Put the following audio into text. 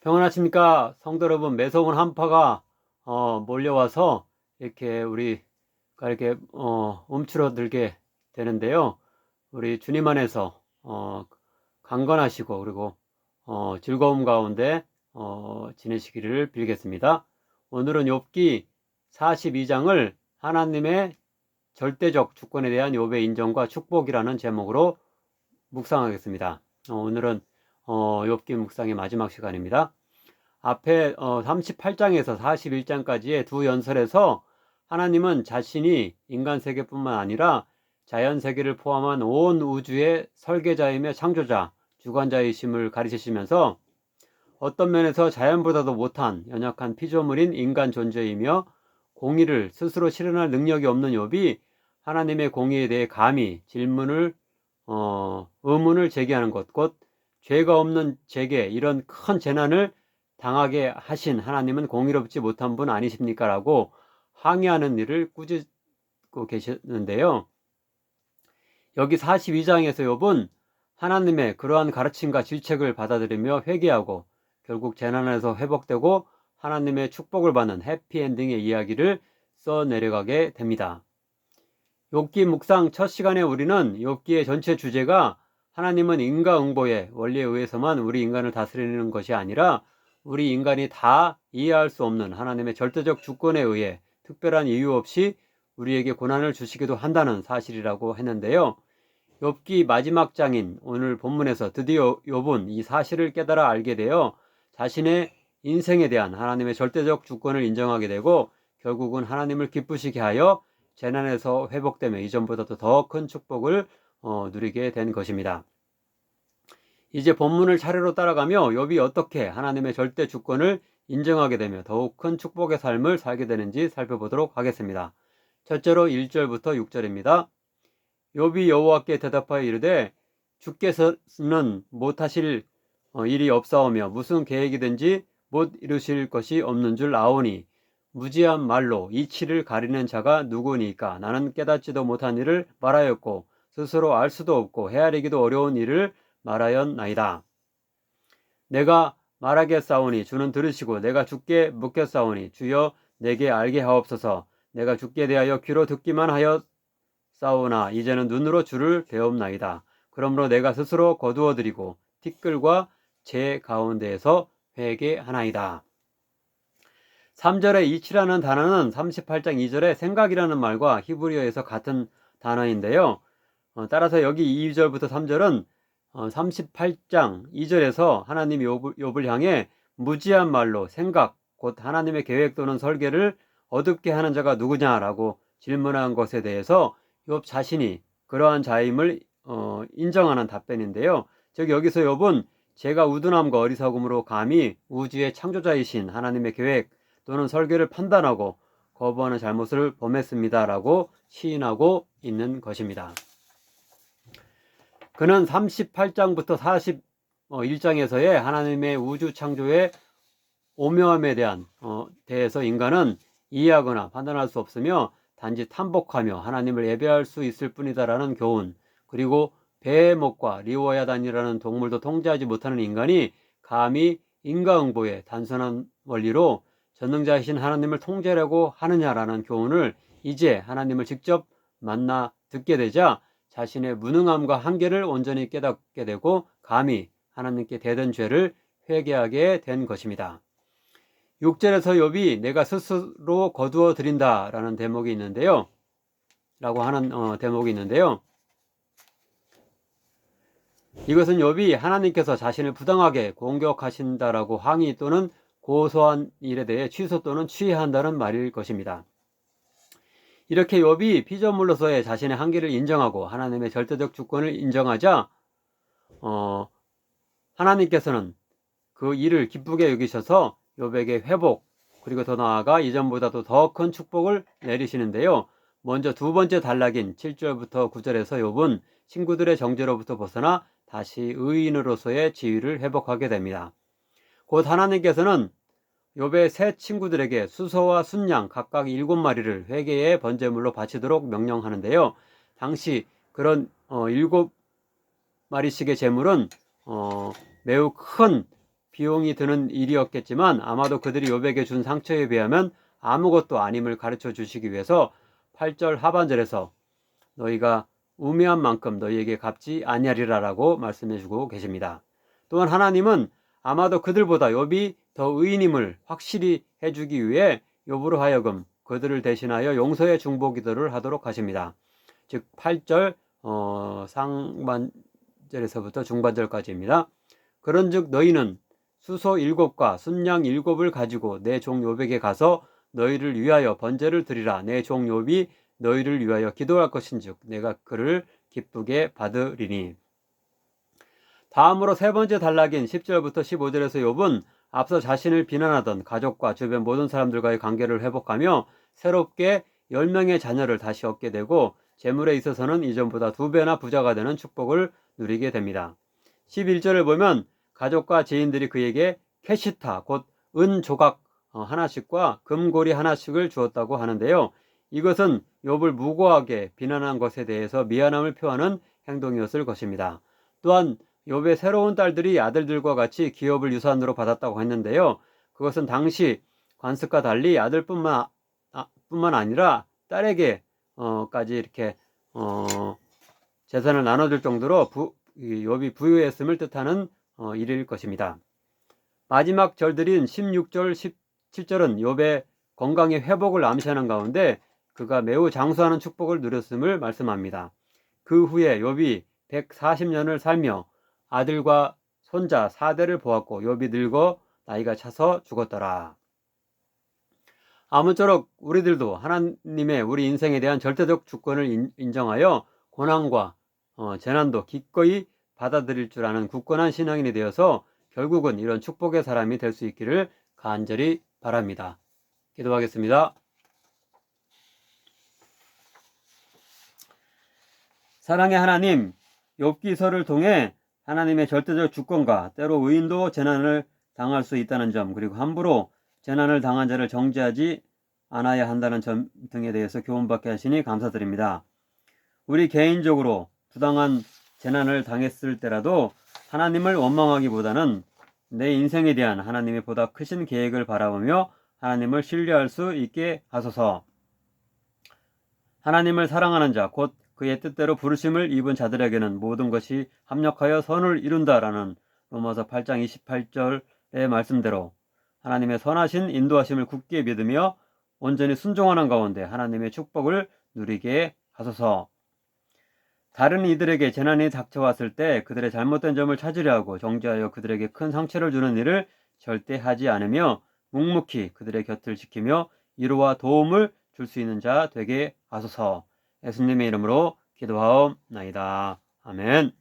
평안하십니까? 성도 여러분, 매서운 한파가 몰려와서 이렇게 우리가 이렇게 움츠러들게 되는데요. 우리 주님 안에서 강건하시고 그리고 즐거움 가운데 지내시기를 빌겠습니다. 오늘은 욥기 42장을 하나님의 절대적 주권에 대한 욥의 인정과 축복이라는 제목으로 묵상하겠습니다. 오늘은 욥기 묵상의 마지막 시간입니다. 앞에 38장에서 41장까지의 두 연설에서 하나님은 자신이 인간 세계뿐만 아니라 자연 세계를 포함한 온 우주의 설계자이며 창조자, 주관자이심을 가르치시면서 어떤 면에서 자연보다도 못한 연약한 피조물인 인간 존재이며 공의를 스스로 실현할 능력이 없는 욥이 하나님의 공의에 대해 감히 의문을 제기하는 것, 곧 죄가 없는 제게 이런 큰 재난을 당하게 하신 하나님은 공의롭지 못한 분 아니십니까? 라고 항의하는 일을 꾸짖고 계시는데요. 여기 42장에서 욥은 하나님의 그러한 가르침과 질책을 받아들이며 회개하고 결국 재난에서 회복되고 하나님의 축복을 받는 해피엔딩의 이야기를 써내려가게 됩니다. 욥기 묵상 첫 시간에 우리는 욥기의 전체 주제가 하나님은 인과응보의 원리에 의해서만 우리 인간을 다스리는 것이 아니라 우리 인간이 다 이해할 수 없는 하나님의 절대적 주권에 의해 특별한 이유 없이 우리에게 고난을 주시기도 한다는 사실이라고 했는데요. 욥기 마지막 장인 오늘 본문에서 드디어 욥은 이 사실을 깨달아 알게 되어 자신의 인생에 대한 하나님의 절대적 주권을 인정하게 되고 결국은 하나님을 기쁘시게 하여 재난에서 회복되며 이전보다도 더 큰 축복을 누리게 된 것입니다. 이제 본문을 차례로 따라가며 욥이 어떻게 하나님의 절대 주권을 인정하게 되며 더욱 큰 축복의 삶을 살게 되는지 살펴보도록 하겠습니다. 첫째로 1절부터 6절입니다. 욥이 여호와께 대답하여 이르되 주께서는 못하실 일이 없사오며 무슨 계획이든지 못 이루실 것이 없는 줄 아오니 무지한 말로 이치를 가리는 자가 누구니까? 나는 깨닫지도 못한 일을 말하였고 스스로 알 수도 없고 헤아리기도 어려운 일을 말하였나이다. 내가 말하겠사오니 주는 들으시고 내가 주께 묻겠사오니 주여 내게 알게 하옵소서. 내가 주께 대하여 귀로 듣기만 하였사오나 이제는 눈으로 주를 배옵나이다. 그러므로 내가 스스로 거두어드리고 티끌과 재 가운데에서 회개하나이다. 3절의 이치라는 단어는 38장 2절의 생각이라는 말과 히브리어에서 같은 단어인데요. 따라서 여기 2절부터 3절은 38장 2절에서 하나님이 욥을 향해 무지한 말로 생각, 곧 하나님의 계획 또는 설계를 어둡게 하는 자가 누구냐라고 질문한 것에 대해서 욥 자신이 그러한 자임을 인정하는 답변인데요. 즉 여기서 욥은 제가 우둔함과 어리석음으로 감히 우주의 창조자이신 하나님의 계획 또는 설계를 판단하고 거부하는 잘못을 범했습니다라고 시인하고 있는 것입니다. 그는 38장부터 41장에서의 하나님의 우주 창조의 오묘함에 대해서 인간은 이해하거나 판단할 수 없으며 단지 탐복하며 하나님을 예배할 수 있을 뿐이다라는 교훈, 그리고 베헤못과 리워야단이라는 동물도 통제하지 못하는 인간이 감히 인과응보의 단순한 원리로 전능자이신 하나님을 통제하려고 하느냐라는 교훈을 이제 하나님을 직접 만나 듣게 되자 자신의 무능함과 한계를 온전히 깨닫게 되고 감히 하나님께 대든 죄를 회개하게 된 것입니다. 6절에서 욥이 내가 스스로 거두어 드린다 라는 대목이 있는데요. 이것은 욥이 하나님께서 자신을 부당하게 공격하신다라고 항의 또는 고소한 일에 대해 취소 또는 취해한다는 말일 것입니다. 이렇게 욥이 피조물로서의 자신의 한계를 인정하고 하나님의 절대적 주권을 인정하자 하나님께서는 그 일을 기쁘게 여기셔서 욥에게 회복 그리고 더 나아가 이전보다도 더 큰 축복을 내리시는데요. 먼저 두 번째 단락인 7절부터 9절에서 욥은 친구들의 정죄로부터 벗어나 다시 의인으로서의 지위를 회복하게 됩니다. 곧 하나님께서는 욥의 세 친구들에게 수소와 순양 각각 7마리를 회개의 번제물로 바치도록 명령하는데요. 당시 그런 7마리씩의 제물은 매우 큰 비용이 드는 일이었겠지만 아마도 그들이 욥에게 준 상처에 비하면 아무것도 아님을 가르쳐 주시기 위해서 8절 하반절에서 너희가 우매한 만큼 너희에게 갚지 아니하리라라고 말씀해 주고 계십니다. 또한 하나님은 아마도 그들보다 욥이 더 의인임을 확실히 해주기 위해 욥으로 하여금 그들을 대신하여 용서의 중보기도를 하도록 하십니다. 즉 8절 상반절에서부터 중반절까지입니다. 그런즉 너희는 수소 7과 순양 7을 가지고 내 종 욥에게 가서 너희를 위하여 번제를 드리라. 내 종 욥이 너희를 위하여 기도할 것인즉 내가 그를 기쁘게 받으리니. 다음으로 세 번째 단락인 10절부터 15절에서 욥은 앞서 자신을 비난하던 가족과 주변 모든 사람들과의 관계를 회복하며 새롭게 10명의 자녀를 다시 얻게 되고 재물에 있어서는 이전보다 2배나 부자가 되는 축복을 누리게 됩니다. 11절을 보면 가족과 지인들이 그에게 캐시타 곧 은 조각 하나씩과 금고리 하나씩을 주었다고 하는데요. 이것은 욥을 무고하게 비난한 것에 대해서 미안함을 표하는 행동이었을 것입니다. 또한 욥의 새로운 딸들이 아들들과 같이 기업을 유산으로 받았다고 했는데요. 그것은 당시 관습과 달리 아들뿐만 아니라 딸에게까지 이렇게 재산을 나눠줄 정도로 욥이 부유했음을 뜻하는 일일 것입니다. 마지막 절들인 16절, 17절은 욥의 건강의 회복을 암시하는 가운데 그가 매우 장수하는 축복을 누렸음을 말씀합니다. 그 후에 욥이 140년을 살며 아들과 손자 4대를 보았고 욥이 늙어 나이가 차서 죽었더라. 아무쪼록 우리들도 하나님의 우리 인생에 대한 절대적 주권을 인정하여 고난과 재난도 기꺼이 받아들일 줄 아는 굳건한 신앙인이 되어서 결국은 이런 축복의 사람이 될 수 있기를 간절히 바랍니다. 기도하겠습니다. 사랑의 하나님, 욥기서를 통해 하나님의 절대적 주권과 때로 의인도 재난을 당할 수 있다는 점, 그리고 함부로 재난을 당한 자를 정죄하지 않아야 한다는 점 등에 대해서 교훈받게 하시니 감사드립니다. 우리 개인적으로 부당한 재난을 당했을 때라도 하나님을 원망하기보다는 내 인생에 대한 하나님의 보다 크신 계획을 바라보며 하나님을 신뢰할 수 있게 하소서. 하나님을 사랑하는 자, 곧 그의 뜻대로 부르심을 입은 자들에게는 모든 것이 합력하여 선을 이룬다라는 로마서 8장 28절의 말씀대로 하나님의 선하신 인도하심을 굳게 믿으며 온전히 순종하는 가운데 하나님의 축복을 누리게 하소서. 다른 이들에게 재난이 닥쳐왔을 때 그들의 잘못된 점을 찾으려 하고 정죄하여 그들에게 큰 상처를 주는 일을 절대 하지 않으며 묵묵히 그들의 곁을 지키며 위로와 도움을 줄 수 있는 자 되게 하소서. 예수님의 이름으로 기도하옵나이다. 아멘.